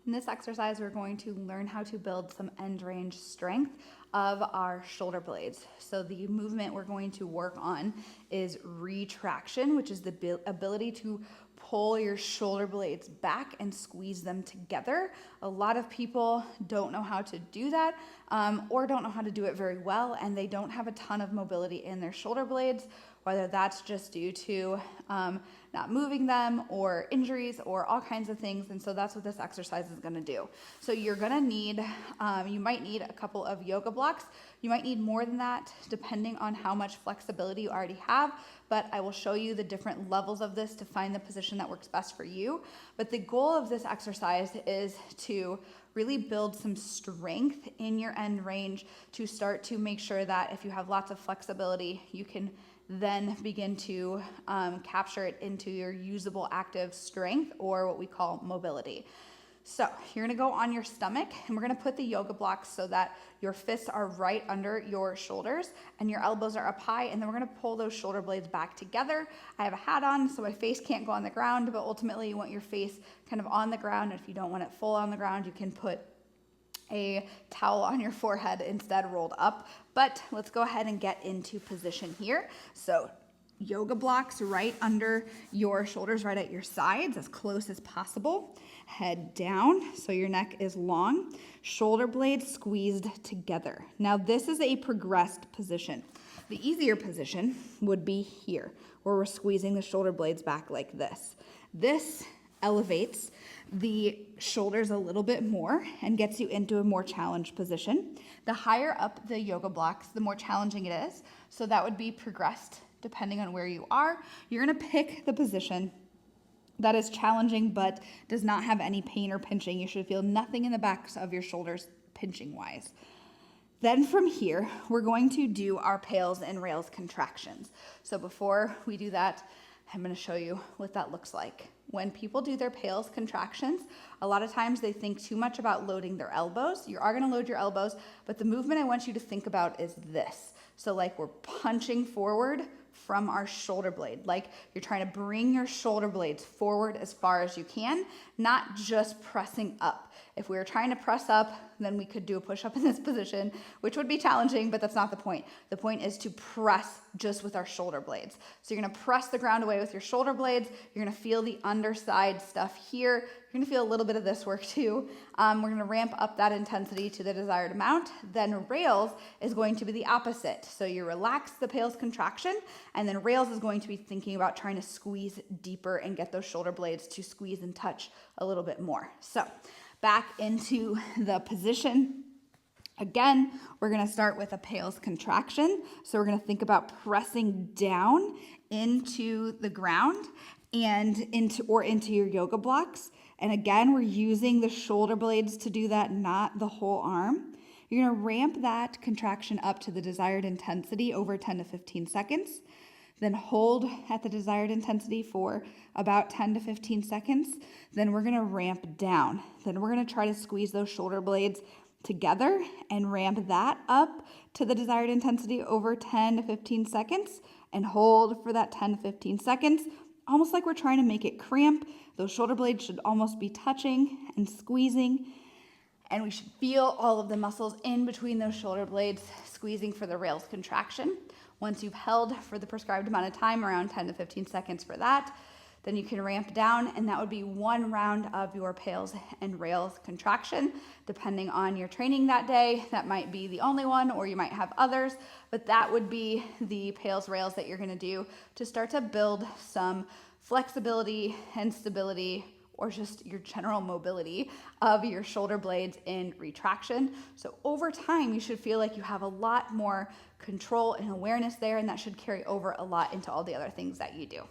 In this exercise, we're going to learn how to build some end range strength of our shoulder blades. So the movement we're going to work on is retraction, which is the ability to pull your shoulder blades back and squeeze them together. A lot of people don't know how to do that or don't know how to do it very well, and they don't have a ton of mobility in their shoulder blades, whether that's just due to not moving them or injuries or all kinds of things. And so that's what this exercise is gonna do. So you're gonna need, you might need a couple of yoga blocks. You might need more than that depending on how much flexibility you already have, but I will show you the different levels of this to find the position that works best for you. But the goal of this exercise is to really build some strength in your end range to start to make sure that if you have lots of flexibility, you can then begin to capture it into your usable active strength, or what we call mobility. So you're gonna go on your stomach, and we're gonna put the yoga blocks so that your fists are right under your shoulders and your elbows are up high, and then we're gonna pull those shoulder blades back together. I have a hat on, so my face can't go on the ground, but ultimately you want your face kind of on the ground. If you don't want it full on the ground, you can put a towel on your forehead instead, rolled up. But let's go ahead and get into position here. So yoga blocks right under your shoulders, right at your sides, as close as possible. Head down so your neck is long. Shoulder blades squeezed together. Now this is a progressed position. The easier position would be here, where we're squeezing the shoulder blades back like this. This elevates the shoulders a little bit more and gets you into a more challenged position. The higher up the yoga blocks, the more challenging it is. So that would be progressed depending on where you are. You're gonna pick the position that is challenging but does not have any pain or pinching. You should feel nothing in the backs of your shoulders pinching wise. Then from here, we're going to do our PAILs and rails contractions. So before we do that, I'm gonna show you what that looks like. When people do their PAILs contractions, a lot of times they think too much about loading their elbows. You are gonna load your elbows, but the movement I want you to think about is this. So like we're punching forward from our shoulder blade. Like you're trying to bring your shoulder blades forward as far as you can, not just pressing up. If we were trying to press up, then we could do a push-up in this position, which would be challenging, but that's not the point. The point is to press just with our shoulder blades. So you're gonna press the ground away with your shoulder blades. You're gonna feel the underside stuff here. You're gonna feel a little bit of this work too. We're gonna ramp up that intensity to the desired amount. Then rails is going to be the opposite. So you relax the PAILs contraction, and then rails is going to be thinking about trying to squeeze deeper and get those shoulder blades to squeeze and touch a little bit more. So back into the position. Again, we're gonna start with a PAILs contraction. So we're gonna think about pressing down into the ground and into your yoga blocks. And again, we're using the shoulder blades to do that, not the whole arm. You're gonna ramp that contraction up to the desired intensity over 10 to 15 seconds. Then hold at the desired intensity for about 10 to 15 seconds. Then we're gonna ramp down. Then we're gonna try to squeeze those shoulder blades together and ramp that up to the desired intensity over 10 to 15 seconds and hold for that 10 to 15 seconds, almost like we're trying to make it cramp. Those shoulder blades should almost be touching and squeezing, and we should feel all of the muscles in between those shoulder blades squeezing for the rails contraction. Once you've held for the prescribed amount of time, around 10 to 15 seconds for that, then you can ramp down, and that would be one round of your PAILs and rails contraction. Depending on your training that day, that might be the only one, or you might have others, but that would be the PAILs rails that you're gonna do to start to build some flexibility and stability, or just your general mobility of your shoulder blades in retraction. So over time, you should feel like you have a lot more control and awareness there, and that should carry over a lot into all the other things that you do.